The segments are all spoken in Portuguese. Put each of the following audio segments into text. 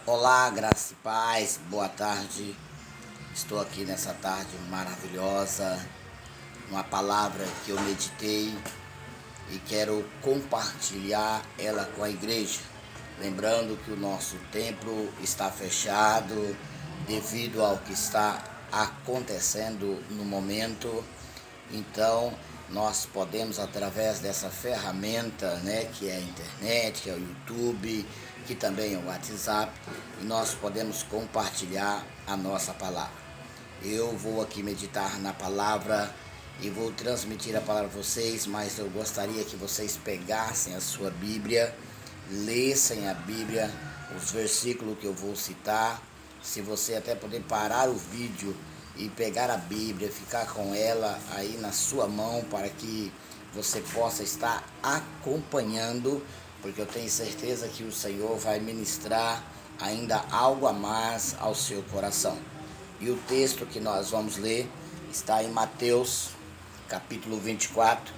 Olá, graça e paz, boa tarde. Estou aqui nessa tarde maravilhosa, uma palavra que eu meditei e quero compartilhar ela com a igreja. Lembrando que o nosso templo está fechado devido ao que está acontecendo no momento. Então, nós podemos, através dessa ferramenta, que é a internet, que é o YouTube, que também é o WhatsApp, e nós podemos compartilhar a nossa palavra. Eu vou aqui meditar na palavra e vou transmitir a palavra a vocês, mas eu gostaria que vocês pegassem a sua Bíblia, lessem a Bíblia, os versículos que eu vou citar. Se você até poder parar o vídeo e pegar a Bíblia, ficar com ela aí na sua mão para que você possa estar acompanhando, porque eu tenho certeza que o Senhor vai ministrar ainda algo a mais ao seu coração. E o texto que nós vamos ler está em Mateus, capítulo 24,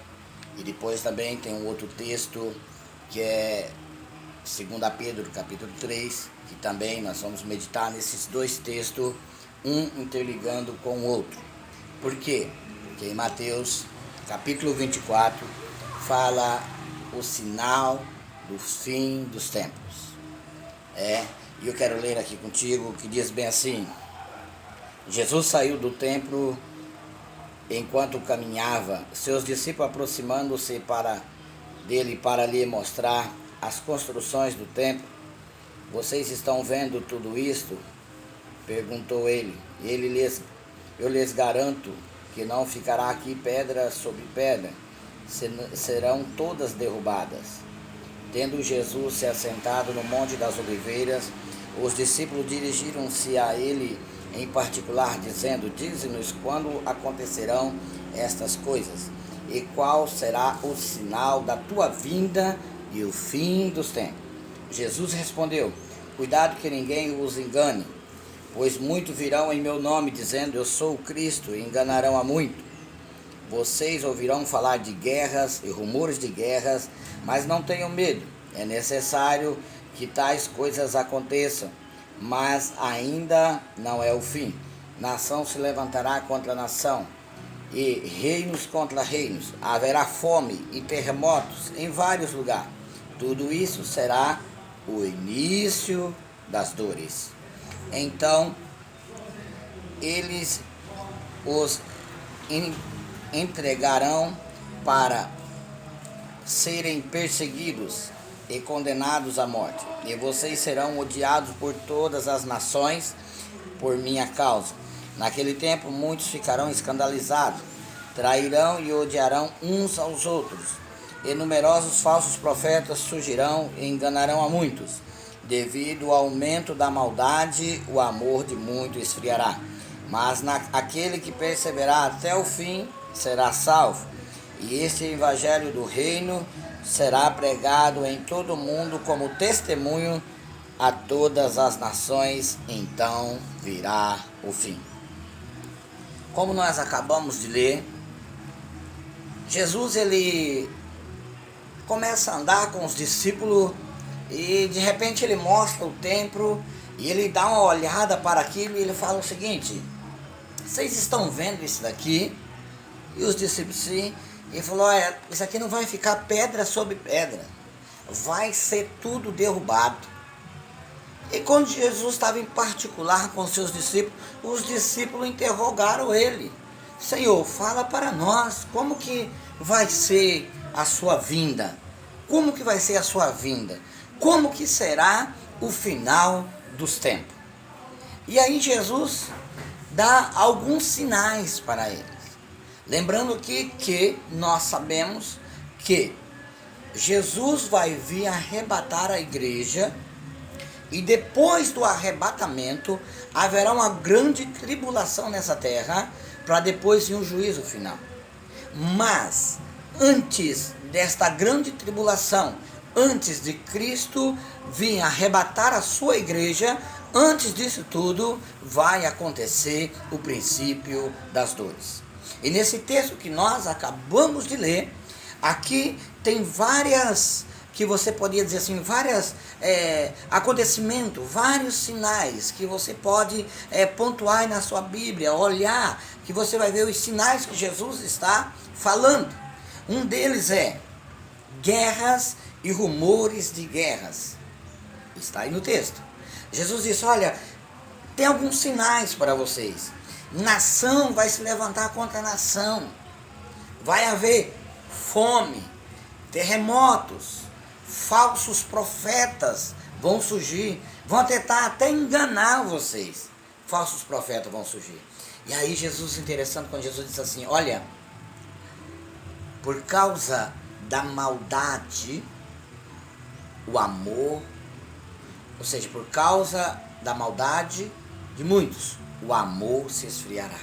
e depois também tem um outro texto que é 2 Pedro, capítulo 3, que também nós vamos meditar nesses dois textos, um interligando com o outro. Por quê? Porque em Mateus, capítulo 24, fala o sinal do fim dos tempos. E eu quero ler aqui contigo, que diz bem assim: Jesus saiu do templo enquanto caminhava, seus discípulos aproximando-se dele para lhe mostrar as construções do templo. Vocês estão vendo tudo isto? Perguntou ele. Eu lhes garanto que não ficará aqui pedra sobre pedra, serão todas derrubadas. Tendo Jesus se assentado no Monte das Oliveiras, os discípulos dirigiram-se a ele em particular, dizendo: dize-nos quando acontecerão estas coisas, e qual será o sinal da tua vinda e o fim dos tempos. Jesus respondeu: cuidado que ninguém os engane, pois muitos virão em meu nome, dizendo: eu sou o Cristo, e enganarão a muito. Vocês ouvirão falar de guerras e rumores de guerras, mas não tenham medo. É necessário que tais coisas aconteçam, mas ainda não é o fim. Nação se levantará contra nação, e reinos contra reinos. Haverá fome e terremotos em vários lugares. Tudo isso será o início das dores. Então, eles os entregarão para serem perseguidos e condenados à morte. E vocês serão odiados por todas as nações por minha causa. Naquele tempo, muitos ficarão escandalizados, trairão e odiarão uns aos outros. E numerosos falsos profetas surgirão e enganarão a muitos. Devido ao aumento da maldade, o amor de muitos esfriará. Mas aquele que perseverar até o fim será salvo. E este evangelho do reino será pregado em todo o mundo como testemunho a todas as nações, então virá o fim. Como nós acabamos de ler, Jesus ele começa a andar com os discípulos e de repente ele mostra o templo e ele dá uma olhada para aquilo e ele fala o seguinte: vocês estão vendo isso daqui? E os discípulos sim. Ele falou: olha, isso aqui não vai ficar pedra sobre pedra, vai ser tudo derrubado. E quando Jesus estava em particular com seus discípulos, os discípulos interrogaram ele: Senhor, fala para nós, como que vai ser a sua vinda? Como que vai ser a sua vinda? Como que será o final dos tempos? E aí Jesus dá alguns sinais para eles. Lembrando que nós sabemos que Jesus vai vir arrebatar a igreja, e depois do arrebatamento haverá uma grande tribulação nessa terra, para depois vir um juízo final. Mas antes desta grande tribulação, antes de Cristo vir arrebatar a sua igreja, antes disso tudo vai acontecer o princípio das dores. E nesse texto que nós acabamos de ler, aqui tem várias que você poderia dizer assim, vários acontecimentos, vários sinais que você pode pontuar aí na sua Bíblia, olhar, que você vai ver os sinais que Jesus está falando. Um deles é guerras e rumores de guerras. Está aí no texto. Jesus disse, olha, tem alguns sinais para vocês. Nação vai se levantar contra nação. Vai haver fome, terremotos, falsos profetas vão surgir, vão tentar até enganar vocês. Falsos profetas vão surgir. E aí Jesus, interessante, quando Jesus diz assim, olha, por causa da maldade, o amor, ou seja, por causa da maldade de muitos, o amor se esfriará.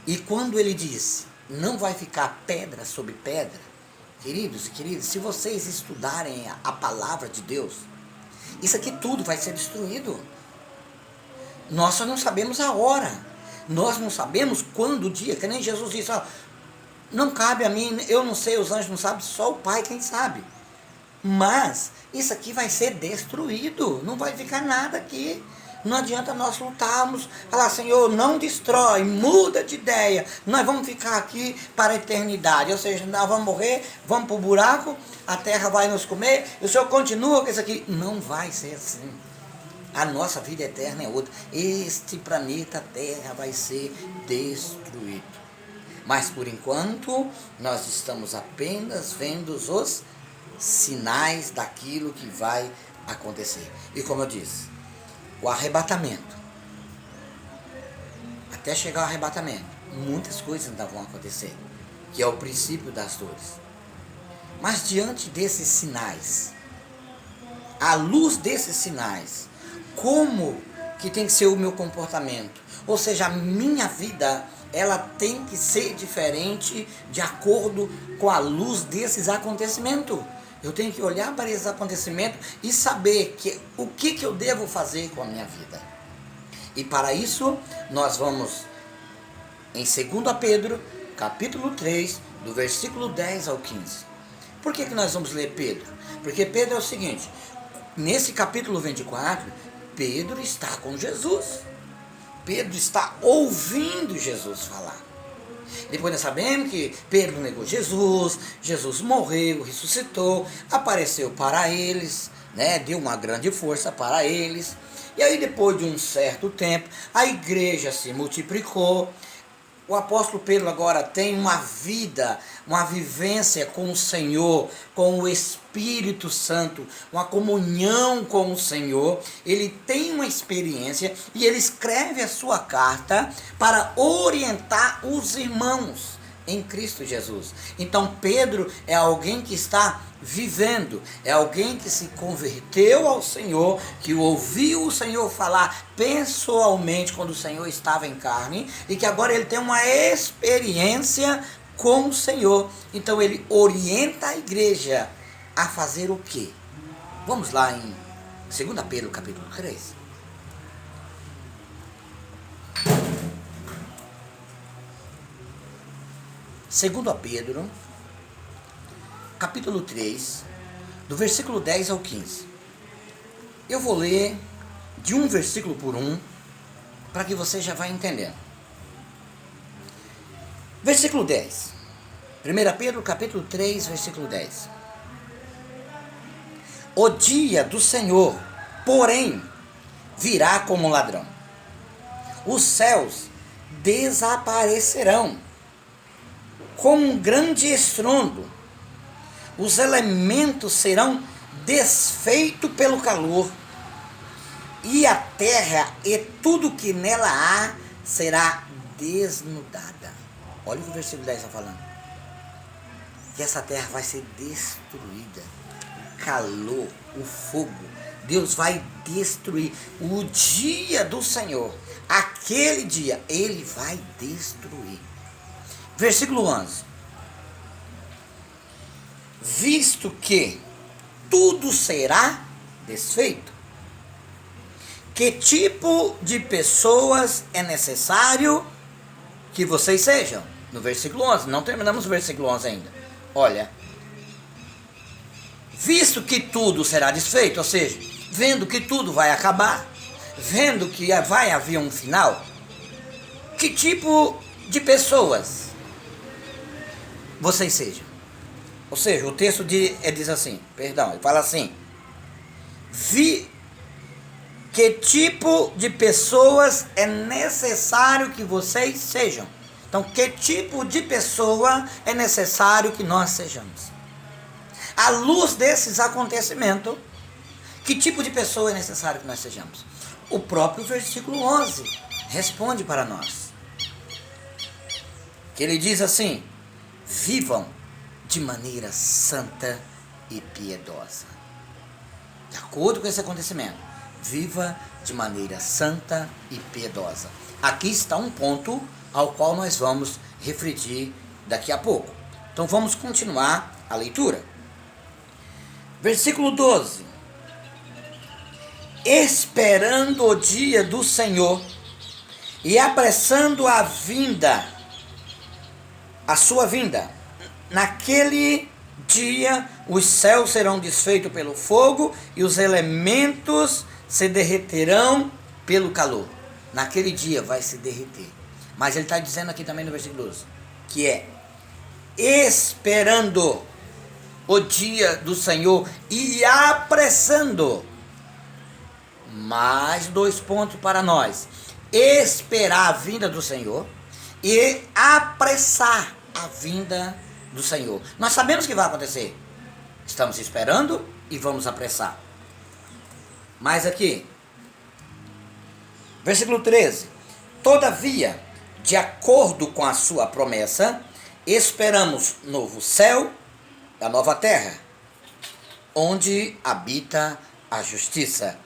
E quando ele diz, não vai ficar pedra sobre pedra, queridos e queridas, se vocês estudarem a palavra de Deus, isso aqui tudo vai ser destruído. Nós só não sabemos a hora, nós não sabemos quando o dia, que nem Jesus disse, ó, não cabe a mim, eu não sei, os anjos não sabem, só o Pai quem sabe. Mas isso aqui vai ser destruído, não vai ficar nada aqui. Não adianta nós lutarmos, falar, Senhor, não destrói, muda de ideia, nós vamos ficar aqui para a eternidade, ou seja, nós vamos morrer, vamos para o buraco, a terra vai nos comer, e o Senhor continua com isso aqui. Não vai ser assim. A nossa vida eterna é outra. Este planeta Terra vai ser destruído. Mas por enquanto, nós estamos apenas vendo os sinais daquilo que vai acontecer. E como eu disse, o arrebatamento, até chegar ao arrebatamento, muitas coisas ainda vão acontecer, que é o princípio das dores. Mas diante desses sinais, à luz desses sinais, como que tem que ser o meu comportamento? Ou seja, a minha vida, ela tem que ser diferente de acordo com a luz desses acontecimentos. Eu tenho que olhar para esses acontecimentos e saber o que eu devo fazer com a minha vida. E para isso, nós vamos em 2 Pedro, capítulo 3, do versículo 10 ao 15. Por que nós vamos ler Pedro? Porque Pedro é o seguinte, nesse capítulo 24, Pedro está com Jesus. Pedro está ouvindo Jesus falar. Depois nós sabemos que Pedro negou Jesus, Jesus morreu, ressuscitou, apareceu para eles, né, deu uma grande força para eles. E aí depois de um certo tempo, a igreja se multiplicou. O apóstolo Pedro agora tem uma vida, uma vivência com o Senhor, com o Espírito Santo, uma comunhão com o Senhor. Ele tem uma experiência e ele escreve a sua carta para orientar os irmãos em Cristo Jesus. Então Pedro é alguém que está vivendo, é alguém que se converteu ao Senhor, que ouviu o Senhor falar pessoalmente quando o Senhor estava em carne, e que agora ele tem uma experiência com o Senhor. Então ele orienta a igreja a fazer o quê? Vamos lá em 2 Pedro capítulo 3. Segundo a Pedro, capítulo 3, do versículo 10 ao 15. Eu vou ler de um versículo por um, para que você já vá entendendo. Versículo 10. 1 Pedro, capítulo 3, versículo 10. O dia do Senhor, porém, virá como um ladrão. Os céus desaparecerão com um grande estrondo. Os elementos serão desfeitos pelo calor, e a terra e tudo que nela há será desnudada. Olha o que o versículo 10 está falando. Que essa terra vai ser destruída. O calor, o fogo, Deus vai destruir. O dia do Senhor, aquele dia, Ele vai destruir. Versículo 11. Visto que tudo será desfeito, que tipo de pessoas é necessário que vocês sejam? No versículo 11, não terminamos o versículo 11 ainda. Olha, visto que tudo será desfeito, ou seja, vendo que tudo vai acabar, vendo que vai haver um final, que tipo de pessoas vocês sejam? Ou seja, o texto diz assim, perdão, ele fala assim, que tipo de pessoas é necessário que vocês sejam? Então, que tipo de pessoa é necessário que nós sejamos? À luz desses acontecimentos, que tipo de pessoa é necessário que nós sejamos? O próprio versículo 11 responde para nós. Que ele diz assim, vivam de maneira santa e piedosa. De acordo com esse acontecimento, viva de maneira santa e piedosa. Aqui está um ponto ao qual nós vamos refletir daqui a pouco. Então vamos continuar a leitura. Versículo 12. Esperando o dia do Senhor e apressando a sua vinda. Naquele dia os céus serão desfeitos pelo fogo e os elementos se derreterão pelo calor. Naquele dia vai se derreter. Mas ele está dizendo aqui também no versículo 12, que é esperando o dia do Senhor e apressando. Mais 2 pontos para nós. Esperar a vinda do Senhor e apressar a vinda do Senhor. Nós sabemos que vai acontecer. Estamos esperando e vamos apressar. Mas aqui, versículo 13. Todavia, de acordo com a sua promessa, esperamos novo céu, a nova terra, onde habita a justiça.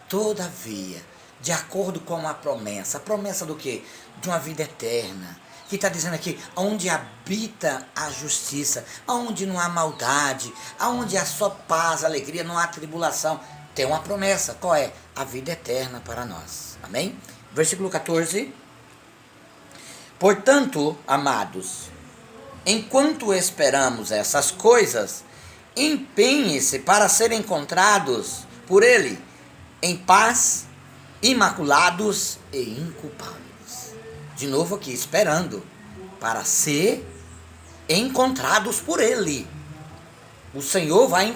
Todavia, de acordo com a promessa do quê? De uma vida eterna. Que está dizendo aqui, onde habita a justiça, onde não há maldade, onde há só paz, alegria, não há tribulação. Tem uma promessa, qual é? A vida eterna para nós. Amém? Versículo 14. Portanto, amados, enquanto esperamos essas coisas, empenhem-se para serem encontrados por Ele em paz, imaculados e inculpáveis. De novo aqui, esperando para ser encontrados por Ele. O Senhor vai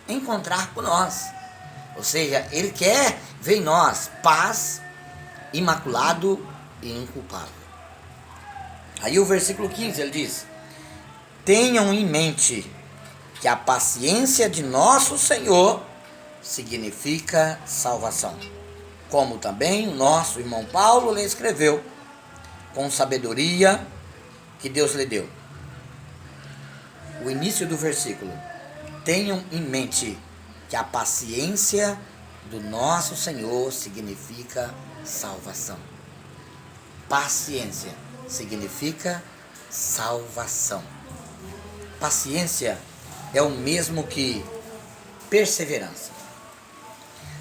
encontrar com nós. Ou seja, Ele quer ver em nós paz, imaculado e inculpável. Aí o versículo 15, ele diz, tenham em mente que a paciência de nosso Senhor significa salvação. Como também o nosso irmão Paulo lhe escreveu, com sabedoria que Deus lhe deu. O início do versículo. Tenham em mente que a paciência do nosso Senhor significa salvação. Paciência significa salvação. Paciência é o mesmo que perseverança.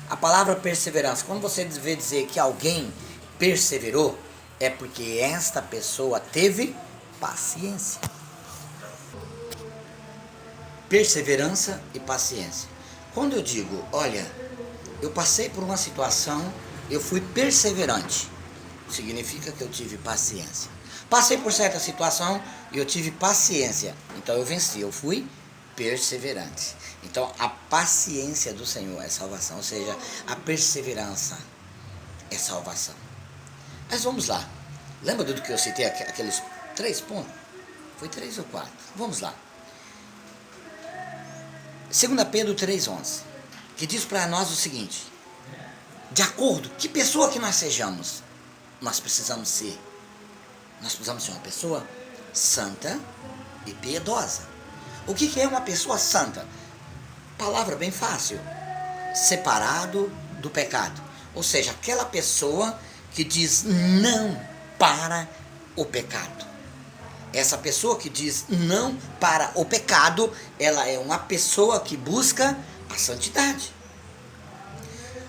A palavra perseverança, quando você vê dizer que alguém perseverou, é porque esta pessoa teve paciência. Perseverança e paciência. Quando eu digo, olha, eu passei por uma situação, eu fui perseverante, significa que eu tive paciência. Passei por certa situação e eu tive paciência, então eu venci, eu fui perseverante. Então a paciência do Senhor é salvação, ou seja, a perseverança é salvação. Mas vamos lá. Lembra do que eu citei, aqueles 3 pontos? Foi 3 ou 4? Vamos lá. 2 Pedro 3,11, que diz para nós o seguinte, de acordo, que pessoa que nós sejamos, nós precisamos ser. Nós precisamos ser uma pessoa santa e piedosa. O que é uma pessoa santa? Palavra bem fácil. Separado do pecado. Ou seja, aquela pessoa que diz não para o pecado. Essa pessoa que diz não para o pecado, ela é uma pessoa que busca a santidade.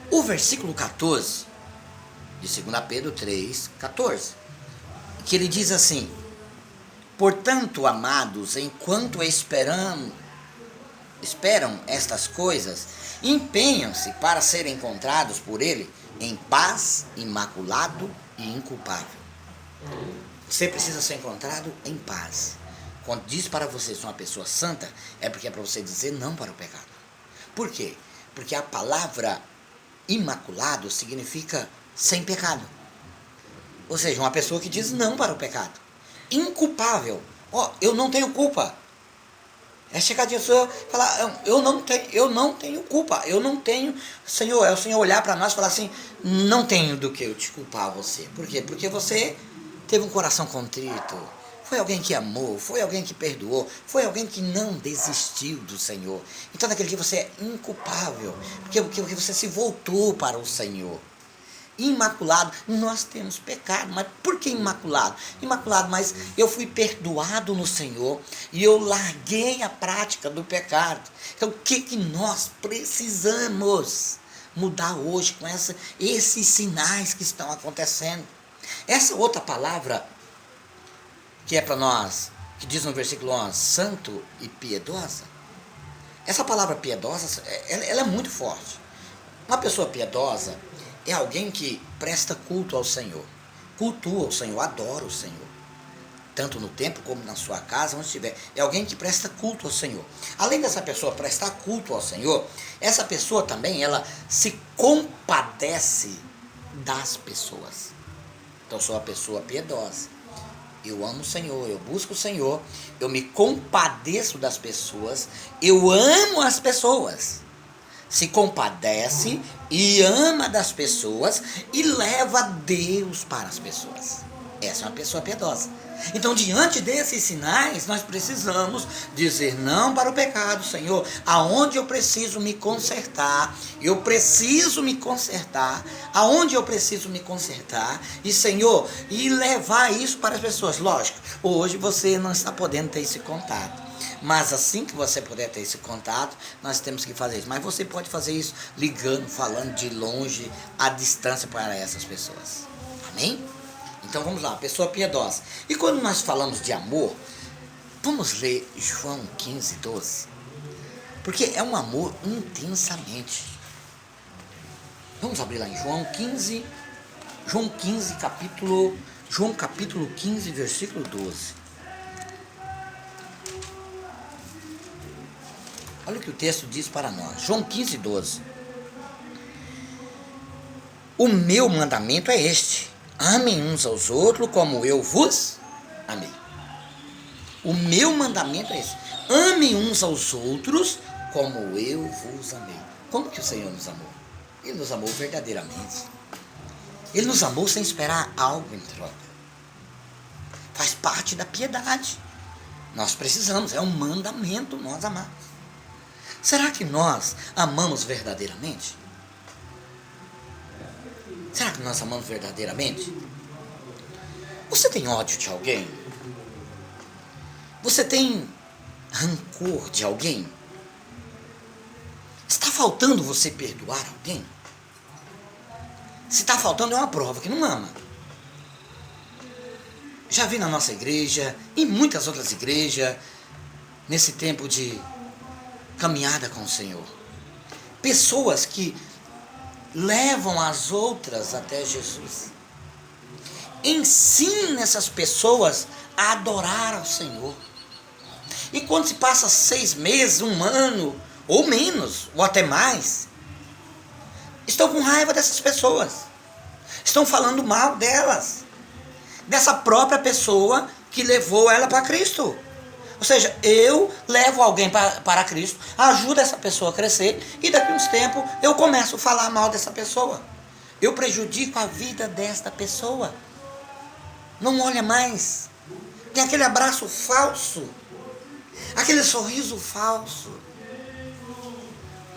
O versículo 14, de 2 Pedro 3,14, que ele diz assim, portanto, amados, enquanto esperamos esperam estas coisas, empenham-se para serem encontrados por Ele em paz, imaculado e inculpável. Você precisa ser encontrado em paz. Quando diz para você ser uma pessoa santa, é porque é para você dizer não para o pecado. Por quê? Porque a palavra imaculado significa sem pecado. Ou seja, uma pessoa que diz não para o pecado. Inculpável. Eu não tenho culpa. É chegar de pessoa e falar, eu não tenho culpa, eu não tenho, Senhor, é o Senhor olhar para nós e falar assim, não tenho do que eu te culpar você. Por quê? Porque você teve um coração contrito, foi alguém que amou, foi alguém que perdoou, foi alguém que não desistiu do Senhor. Então naquele dia você é inculpável, porque você se voltou para o Senhor. Imaculado, nós temos pecado, mas por que imaculado? Imaculado, mas eu fui perdoado no Senhor e eu larguei a prática do pecado. Então o que nós precisamos mudar hoje com esses sinais que estão acontecendo? Essa outra palavra que é para nós, que diz no versículo 11, santo e piedosa, essa palavra piedosa, ela é muito forte. Uma pessoa piedosa é alguém que presta culto ao Senhor, cultua o Senhor, adora o Senhor, tanto no templo como na sua casa, onde estiver. É alguém que presta culto ao Senhor. Além dessa pessoa prestar culto ao Senhor, essa pessoa também, ela se compadece das pessoas. Então, eu sou uma pessoa piedosa. Eu amo o Senhor, eu busco o Senhor, eu me compadeço das pessoas, eu amo as pessoas. Se compadece e ama das pessoas e leva Deus para as pessoas. Essa é uma pessoa piedosa. Então, diante desses sinais, nós precisamos dizer não para o pecado, Senhor, aonde eu preciso me consertar, aonde eu preciso me consertar, e Senhor, e levar isso para as pessoas. Lógico, hoje você não está podendo ter esse contato. Mas assim que você puder ter esse contato, nós temos que fazer isso. Mas você pode fazer isso ligando, falando de longe, à distância para essas pessoas. Amém? Então vamos lá, pessoa piedosa. E quando nós falamos de amor, vamos ler João 15, 12. Porque é um amor intensamente. Vamos abrir lá em João 15, João capítulo 15, versículo 12. Olha o que o texto diz para nós. João 15, 12. O meu mandamento é este: amem uns aos outros como eu vos amei. O meu mandamento é esse: amem uns aos outros como eu vos amei. Como que o Senhor nos amou? Ele nos amou verdadeiramente. Ele nos amou sem esperar algo em troca. Faz parte da piedade. Nós precisamos, é um mandamento nós amarmos. Será que nós amamos verdadeiramente? Será que nós amamos verdadeiramente? Você tem ódio de alguém? Você tem rancor de alguém? Está faltando você perdoar alguém? Se está faltando é uma prova que não ama. Já vi na nossa igreja, em muitas outras igrejas, nesse tempo de caminhada com o Senhor, pessoas que levam as outras até Jesus. Ensina essas pessoas a adorar ao Senhor. E quando se passa 6 meses, 1 ano, ou menos, ou até mais, estão com raiva dessas pessoas. Estão falando mal delas. Dessa própria pessoa que levou ela para Cristo. Ou seja, eu levo alguém para Cristo, ajudo essa pessoa a crescer, e daqui a uns tempos eu começo a falar mal dessa pessoa. Eu prejudico a vida desta pessoa. Não olha mais. Tem aquele abraço falso, aquele sorriso falso.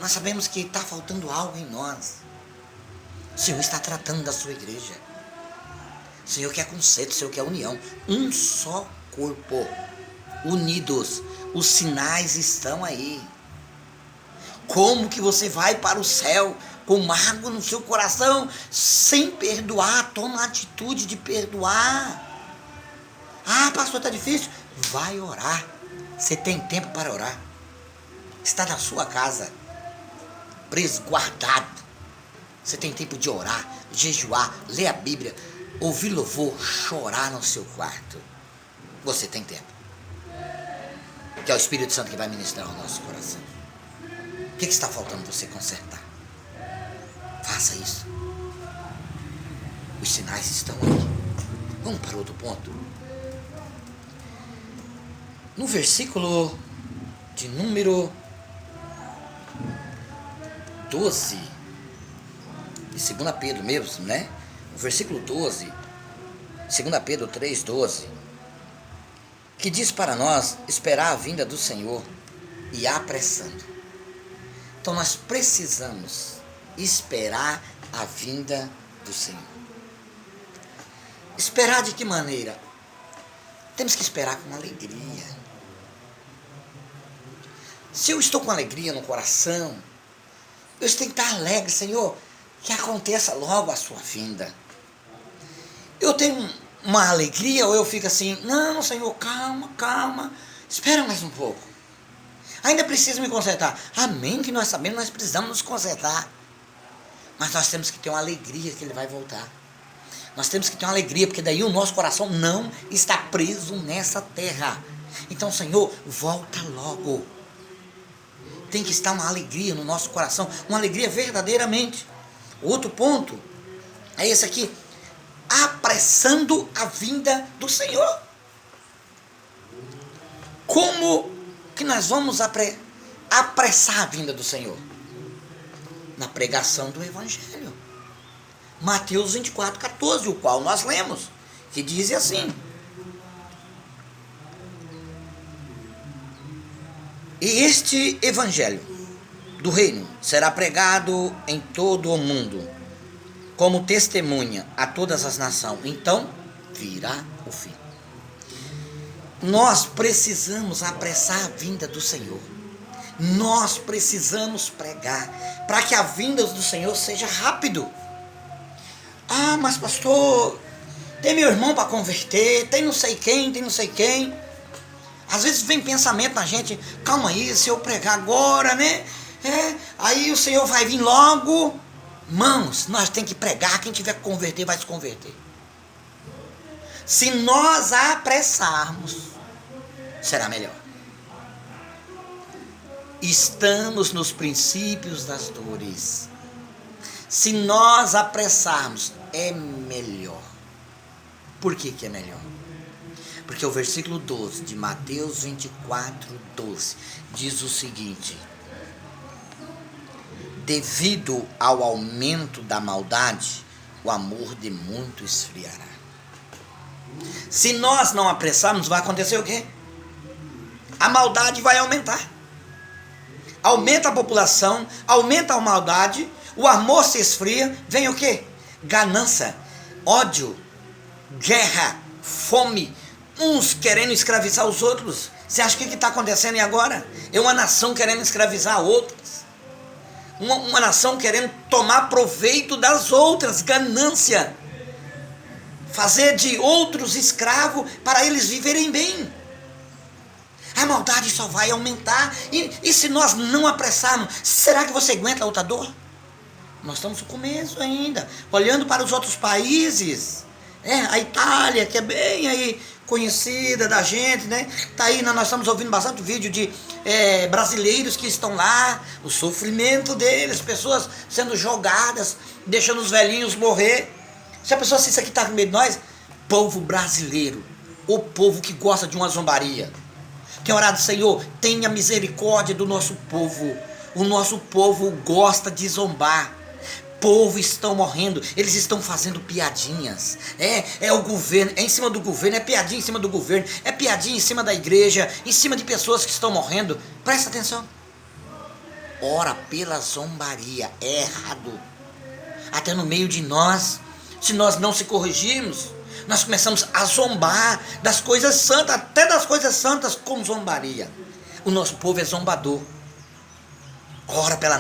Nós sabemos que está faltando algo em nós. O Senhor está tratando da sua igreja. O Senhor quer conserto, o Senhor quer união. Um só corpo. Unidos, os sinais estão aí. Como que você vai para o céu com mágoa no seu coração sem perdoar? Toma a atitude de perdoar. Ah, pastor, está difícil? Vai orar. Você tem tempo para orar. está na sua casa, preso, guardado. Você tem tempo de orar, jejuar, ler a Bíblia, ouvir louvor, chorar no seu quarto. Você tem tempo. Que é o Espírito Santo que vai ministrar ao nosso coração. O que está faltando você consertar? Faça isso. Os sinais estão aí. Vamos para outro ponto. No versículo de número 12, de 2 Pedro mesmo, né? O versículo 12, 2 Pedro 3,12, que diz para nós esperar a vinda do Senhor e apressando. Então nós precisamos esperar a vinda do Senhor. Esperar de que maneira? Temos que esperar com alegria. Se eu estou com alegria no coração, eu tenho que estar alegre, Senhor, que aconteça logo a sua vinda. Eu tenho uma alegria ou eu fico assim, não, Senhor, calma, espera mais um pouco. Ainda preciso me consertar. Amém, que nós sabemos, nós precisamos nos consertar. Mas nós temos que ter uma alegria que Ele vai voltar. Nós temos que ter uma alegria, porque daí o nosso coração não está preso nessa terra. Então, Senhor, volta logo. Tem que estar uma alegria no nosso coração, uma alegria verdadeiramente. Outro ponto é esse aqui, apressando a vinda do Senhor. Como que nós vamos apressar a vinda do Senhor? Na pregação do Evangelho. Mateus 24,14, o qual nós lemos, que diz assim: e este Evangelho do reino será pregado em todo o mundo, como testemunha a todas as nações. Então virá o fim. Nós precisamos apressar a vinda do Senhor. Nós precisamos pregar para que a vinda do Senhor seja rápido. Ah, mas pastor, tem meu irmão para converter, tem não sei quem. Às vezes vem pensamento na gente, calma aí, se eu pregar agora, né? Aí o Senhor vai vir logo. Irmãos, nós temos que pregar, quem tiver que converter vai se converter. Se nós apressarmos, será melhor. Estamos nos princípios das dores. Se nós apressarmos, é melhor. Por que é melhor? Porque o versículo 12 de Mateus 24:12 diz o seguinte: devido ao aumento da maldade, o amor de muito esfriará. Se nós não apressarmos, vai acontecer o quê? A maldade vai aumentar. Aumenta a população, aumenta a maldade, o amor se esfria, vem o quê? Ganância, ódio, guerra, fome, uns querendo escravizar os outros. Você acha que o que está acontecendo agora? É uma nação querendo escravizar outras. Uma nação querendo tomar proveito das outras, ganância. Fazer de outros escravos para eles viverem bem. A maldade só vai aumentar. E se nós não apressarmos, será que você aguenta a outra dor? Nós estamos no começo ainda. Olhando para os outros países. A Itália, que é bem aí conhecida da gente, né? Tá aí, nós estamos ouvindo bastante vídeo de brasileiros que estão lá. O sofrimento deles, pessoas sendo jogadas, deixando os velhinhos morrer. Se a pessoa, se isso aqui está com medo de nós, povo brasileiro, o povo que gosta de uma zombaria. Tem orado, Senhor, tenha misericórdia do nosso povo. O nosso povo gosta de zombar. Povo estão morrendo, eles estão fazendo piadinhas. É o governo, é em cima do governo, é piadinha em cima do governo, é piadinha em cima da igreja, em cima de pessoas que estão morrendo. Presta atenção. Ora pela zombaria, é errado. Até no meio de nós, se nós não se corrigirmos, nós começamos a zombar das coisas santas, até das coisas santas com zombaria. O nosso povo é zombador. Ora pela